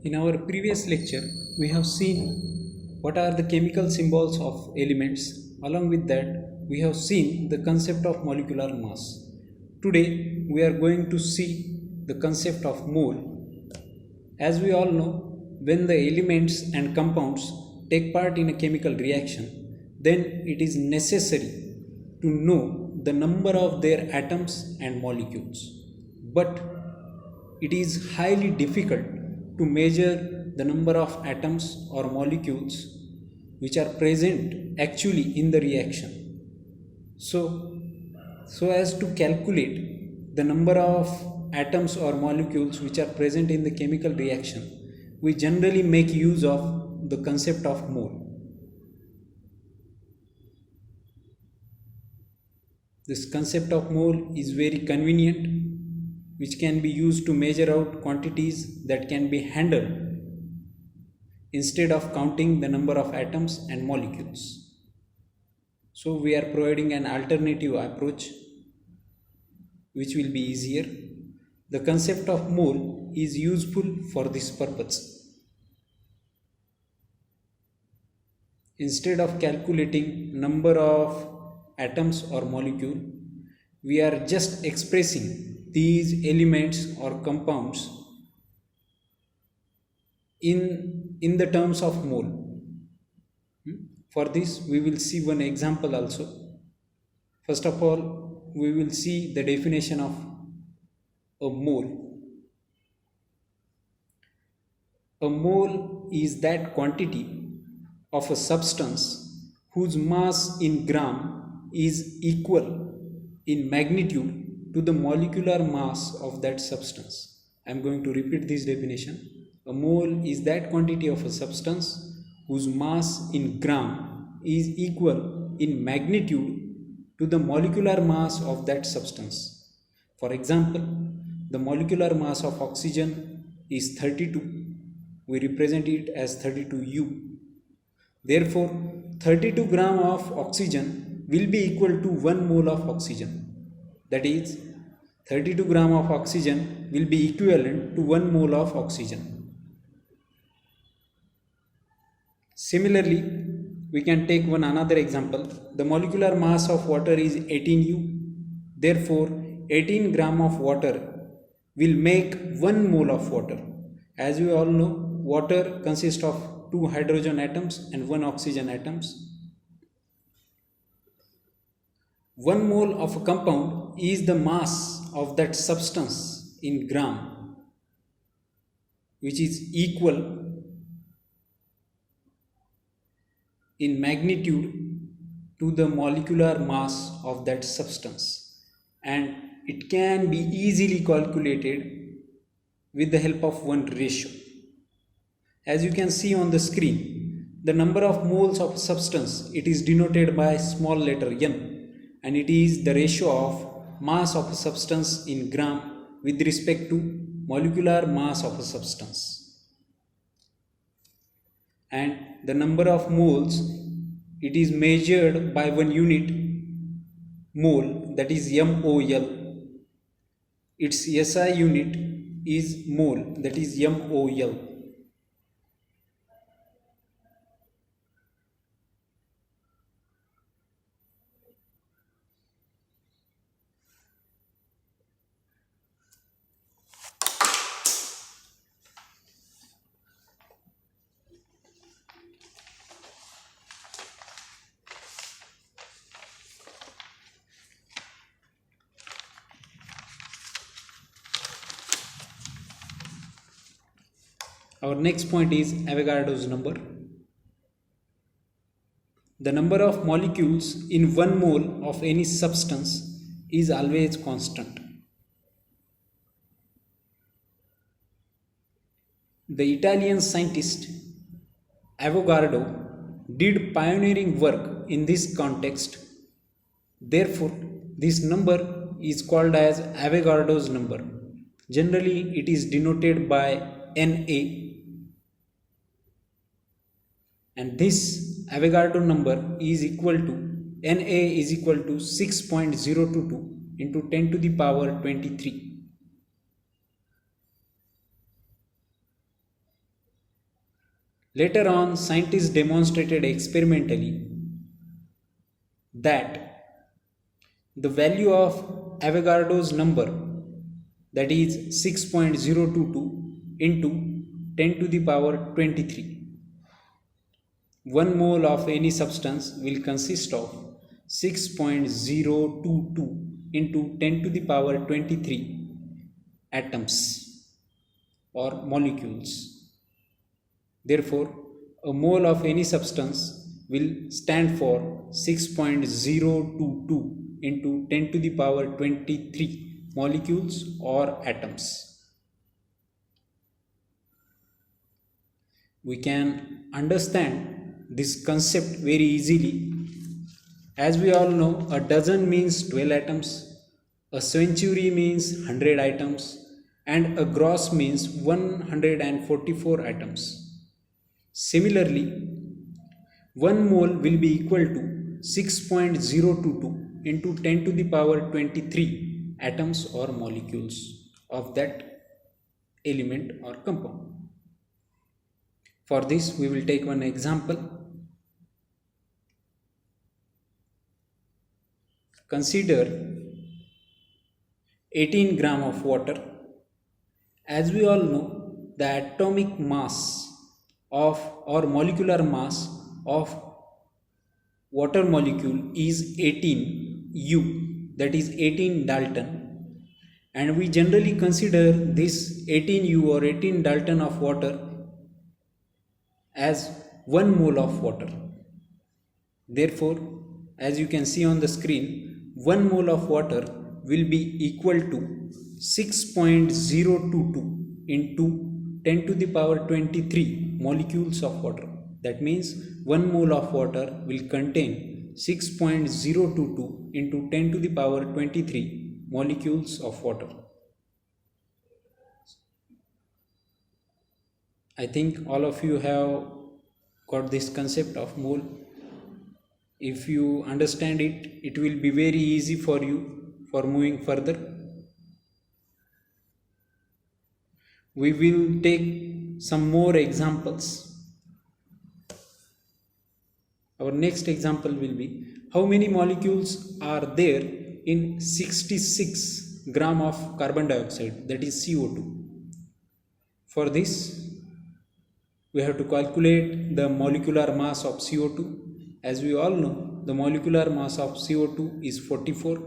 In our previous lecture, we have seen what are the chemical symbols of elements. Along with that, we have seen the concept of molecular mass. Today, we are going to see the concept of mole. As we all know, when the elements and compounds take part in a chemical reaction, then it is necessary to know the number of their atoms and molecules. But it is highly difficult to measure the number of atoms or molecules which are present actually in the reaction. So as to calculate the number of atoms or molecules which are present in the chemical reaction, we generally make use of the concept of mole. This concept of mole is very convenient, which can be used to measure out quantities that can be handled instead of counting the number of atoms and molecules. So we are providing an alternative approach which will be easier. The concept of mole is useful for this purpose. Instead of calculating number of atoms or molecule, we are just expressing these elements or compounds in the terms of mole. For this, we will see one example also. First of all, we will see the definition of a mole. A mole is that quantity of a substance whose mass in gram is equal in magnitude to the molecular mass of that substance. I am going to repeat this definition. A mole is that quantity of a substance whose mass in gram is equal in magnitude to the molecular mass of that substance. For example, the molecular mass of oxygen is 32. We represent it as 32U. Therefore, 32 gram of oxygen will be equal to 1 mole of oxygen. That is, 32 gram of oxygen will be equivalent to 1 mole of oxygen. Similarly, we can take another example. The molecular mass of water is 18U. Therefore, 18 gram of water will make 1 mole of water. As we all know, water consists of 2 hydrogen atoms and 1 oxygen atoms. 1 mole of a compound is the mass of that substance in gram, which is equal in magnitude to the molecular mass of that substance, and it can be easily calculated with the help of one ratio. As you can see on the screen, the number of moles of substance, it is denoted by small letter n, and it is the ratio of mass of a substance in gram with respect to molecular mass of a substance. And the number of moles, it is measured by one unit, mole, that is MOL. Its SI unit is mole, that is MOL. Our next point is Avogadro's number. The number of molecules in 1 mole of any substance is always constant. The Italian scientist Avogadro did pioneering work in this context. Therefore, this number is called as Avogadro's number. Generally, it is denoted by Na. And this Avogadro number is equal to Na is equal to 6.022 into 10 to the power 23. Later on, scientists demonstrated experimentally that the value of Avogadro's number, that is 6.022 into 10 to the power 23. 1 mole of any substance will consist of 6.022 into 10 to the power 23 atoms or molecules. Therefore, a mole of any substance will stand for 6.022 into 10 to the power 23 molecules or atoms. We can understand this concept very easily. As we all know, a dozen means 12 atoms, a century means 100 atoms, and a gross means 144 atoms. Similarly, 1 mole will be equal to 6.022 into 10 to the power 23 atoms or molecules of that element or compound. For this, we will take one example. Consider 18 gram of water. As we all know, the atomic mass of or molecular mass of water molecule is 18 U, that is 18 Dalton, and we generally consider this 18 U or 18 Dalton of water as 1 mole of water. Therefore, as you can see on the screen, 1 mole of water will be equal to 6.022 into 10 to the power 23 molecules of water. That means 1 mole of water will contain 6.022 into 10 to the power 23 molecules of water. I think all of you have got this concept of mole. If you understand it, it will be very easy for you for moving further. We will take some more examples. Our next example will be, how many molecules are there in 66 gram of carbon dioxide, that is CO2. For this, we have to calculate the molecular mass of CO2. As we all know, the molecular mass of CO2 is 44.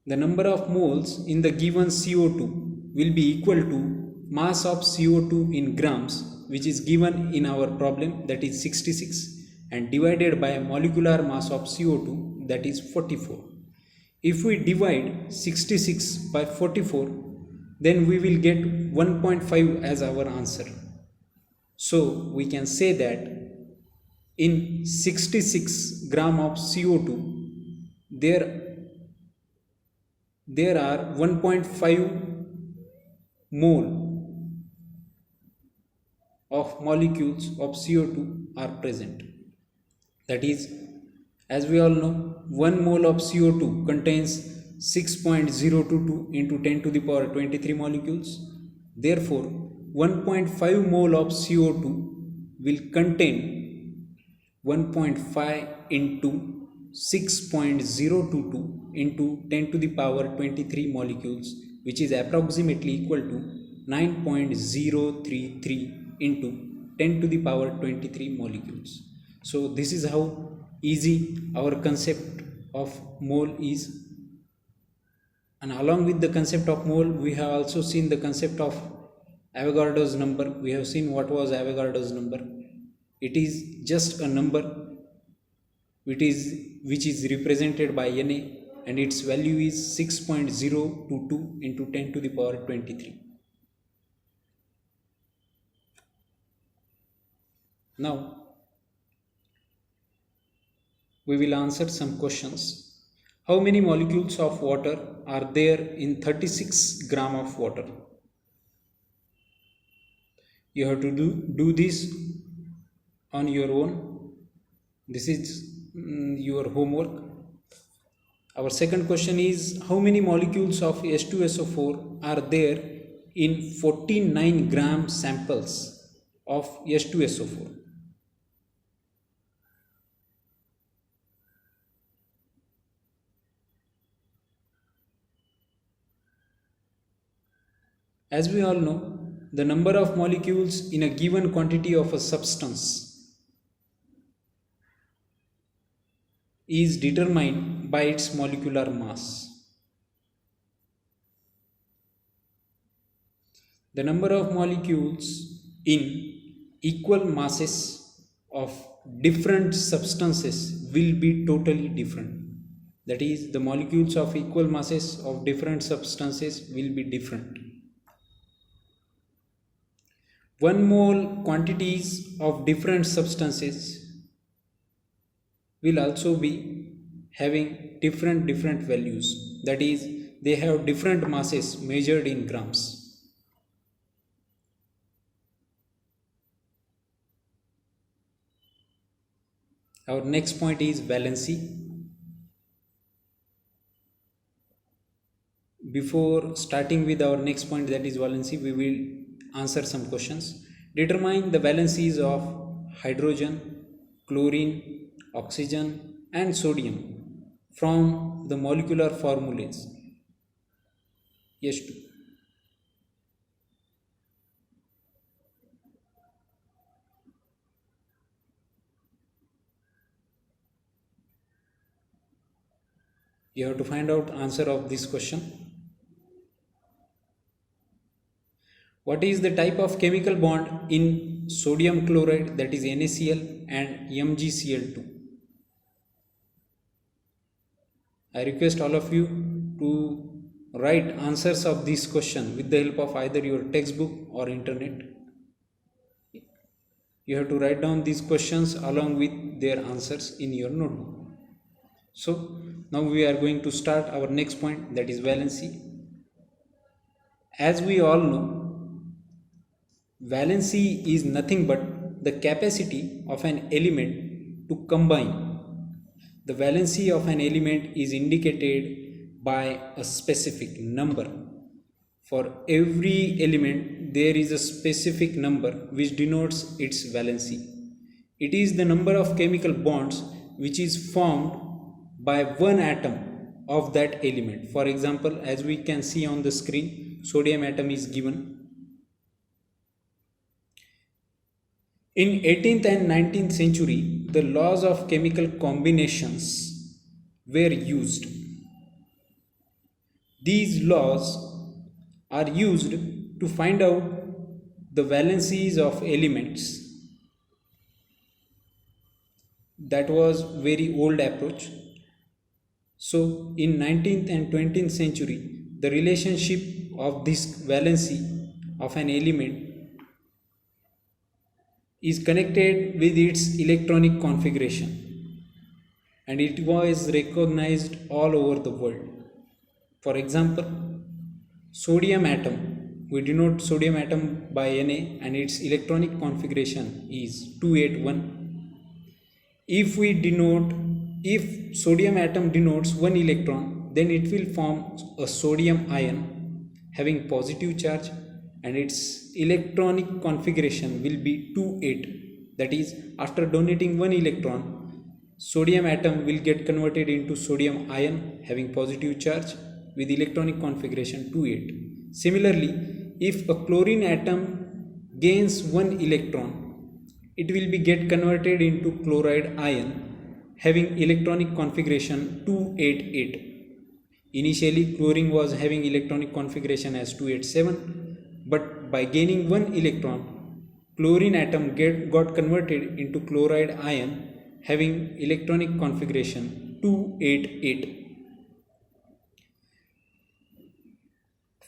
The number of moles in the given CO2 will be equal to mass of CO2 in grams, which is given in our problem, that is 66, and divided by molecular mass of CO2, that is 44. If we divide 66 by 44, then we will get 1.5 as our answer. So we can say that in 66 gram of CO2, there are 1.5 mole of molecules of CO2 are present. That is, as we all know, 1 mole of CO2 contains 6.022 into 10 to the power 23 molecules. Therefore, 1.5 mole of CO2 will contain 1.5 into 6.022 into 10 to the power 23 molecules, which is approximately equal to 9.033 into 10 to the power 23 molecules. So this is how easy our concept of mole is. And along with the concept of mole, we have also seen the concept of Avogadro's number. We have seen what was Avogadro's number. It is just a number which is represented by Na, and its value is 6.022 into 10 to the power 23. Now, we will answer some questions. How many molecules of water are there in 36 gram of water? You have to do this on your own. This is your homework. Our second question is, how many molecules of H2SO4 are there in 49 gram samples? of H2SO4. As we all know, the number of molecules in a given quantity of a substance is determined by its molecular mass. The number of molecules in equal masses of different substances will be totally different. That is, the molecules of equal masses of different substances will be different. 1 mole quantities of different substances will also be having different values. That is, they have different masses measured in grams. Our next point is valency. Before starting with our next point, that is valency, we will answer some questions. Determine the valencies of hydrogen, chlorine, oxygen and sodium from the molecular formulas. H2. You have to find out answer of this question. What is the type of chemical bond in sodium chloride, that is NaCl, and MgCl2? I request all of you to write answers of this question with the help of either your textbook or internet. You have to write down these questions along with their answers in your notebook. So now we are going to start our next point, that is valency. As we all know, valency is nothing but the capacity of an element to combine. The valency of an element is indicated by a specific number. For every element, there is a specific number which denotes its valency. It is the number of chemical bonds which is formed by one atom of that element. For example, as we can see on the screen, sodium atom is given. In 18th and 19th century, the laws of chemical combinations were used. These laws are used to find out the valencies of elements. That was very old approach. So in 19th and 20th century, the relationship of this valency of an element is connected with its electronic configuration, and it was recognized all over the world. For example, sodium atom, we denote sodium atom by Na and its electronic configuration is 281. If sodium atom denotes one electron, then it will form a sodium ion having positive charge and its electronic configuration will be 28. That is, after donating one electron, sodium atom will get converted into sodium ion having positive charge with electronic configuration 28. Similarly, if a chlorine atom gains one electron, it will be get converted into chloride ion having electronic configuration 288. Initially, chlorine was having electronic configuration as 287, but by gaining one electron, chlorine atom got converted into chloride ion having electronic configuration 288.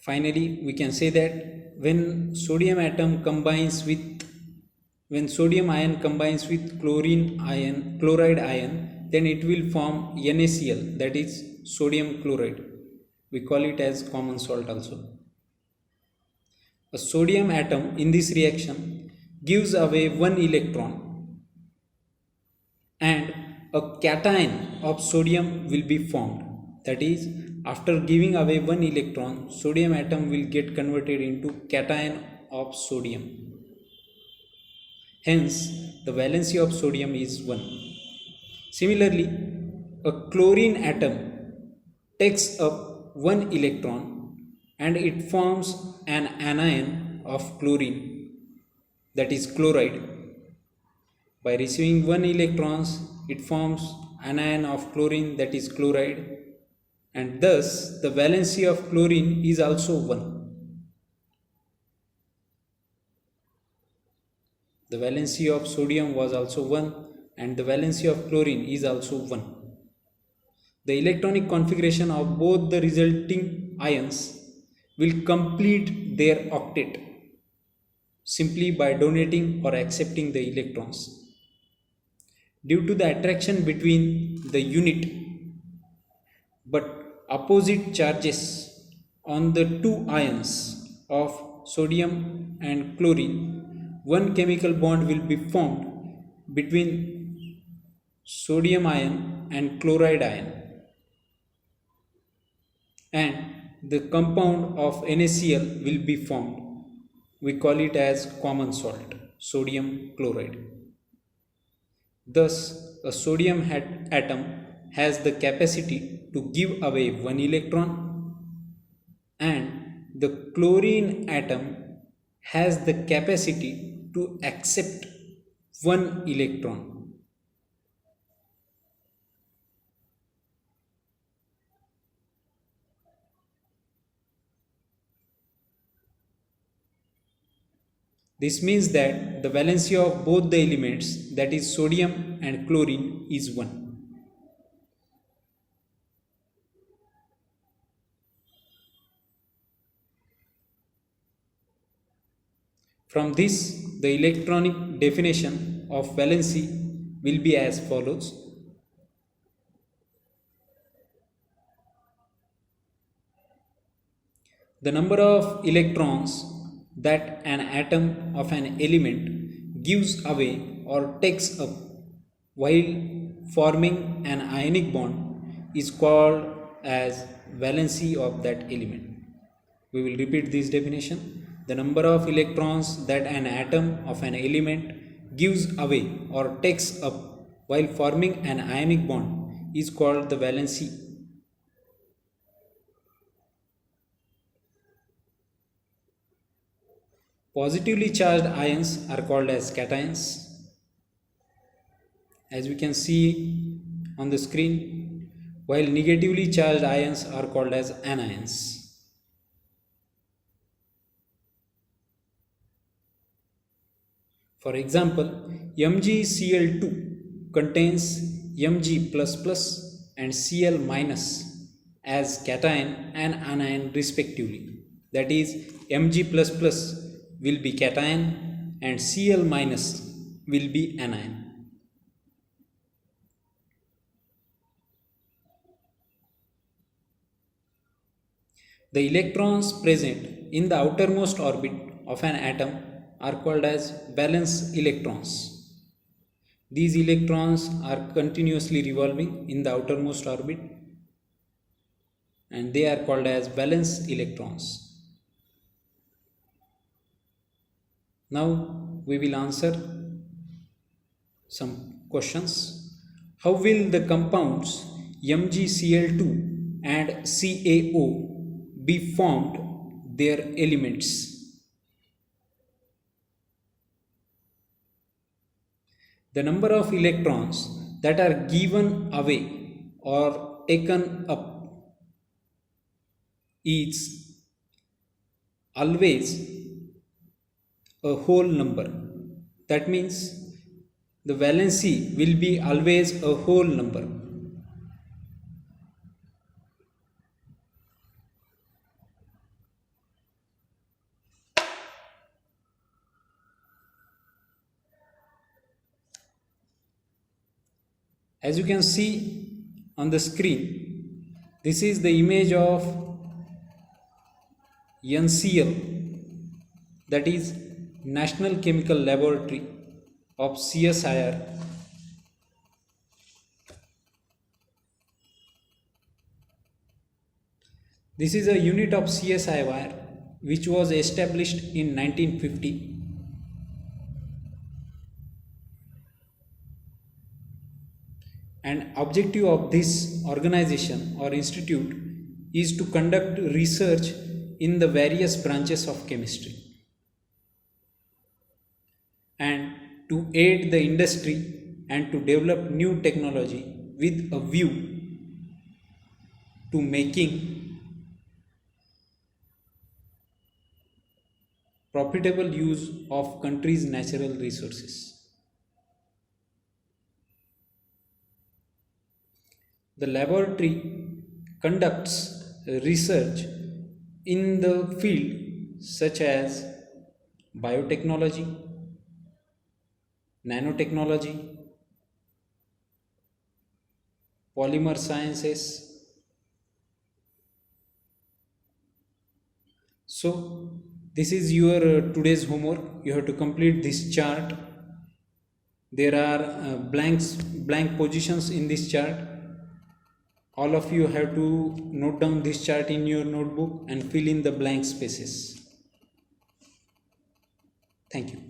Finally, we can say that when sodium ion combines with chloride ion, then it will form NaCl, that is sodium chloride. We call it as common salt also. A sodium atom in this reaction gives away one electron and a cation of sodium will be formed. That is, after giving away one electron, sodium atom will get converted into cation of sodium. Hence, the valency of sodium is 1. Similarly, a chlorine atom takes up one electron and it forms an anion of chlorine, that is chloride. By receiving one electrons, it forms anion of chlorine, that is chloride, and thus the valency of chlorine is also 1. The valency of sodium was also 1 and the valency of chlorine is also 1. The electronic configuration of both the resulting ions will complete their octet simply by donating or accepting the electrons. Due to the attraction between the unit but opposite charges on the two ions of sodium and chlorine, one chemical bond will be formed between sodium ion and chloride ion, and the compound of NaCl will be formed. We call it as common salt, sodium chloride. Thus, a sodium atom has the capacity to give away one electron, and the chlorine atom has the capacity to accept one electron. This means that the valency of both the elements, that is sodium and chlorine, is 1. From this, the electronic definition of valency will be as follows. The number of electrons that an atom of an element gives away or takes up while forming an ionic bond is called as valency of that element. We will repeat this definition. The number of electrons that an atom of an element gives away or takes up while forming an ionic bond is called the valency. Positively charged ions are called as cations. As we can see on the screen, while negatively charged ions are called as anions. For example, MgCl2 contains Mg++ and Cl- as cation and anion respectively. That is, Mg++ will be cation and Cl- will be anion. The electrons present in the outermost orbit of an atom are called as valence electrons. These electrons are continuously revolving in the outermost orbit and they are called as valence electrons. Now we will answer some questions. How will the compounds MgCl2 and CaO be formed, their elements? The number of electrons that are given away or taken up is always a whole number. That means the valency will be always a whole number. As you can see on the screen, this is the image of NCL, that is National Chemical Laboratory of CSIR. This is a unit of CSIR which was established in 1950. And objective of this organization or institute is to conduct research in the various branches of chemistry and to aid the industry and to develop new technology with a view to making profitable use of country's natural resources. The laboratory conducts research in the field such as biotechnology, nanotechnology, polymer sciences. So this is your today's homework. You have to complete this chart. There are blank positions in this chart. All of you have to note down this chart in your notebook and fill in the blank spaces. Thank you.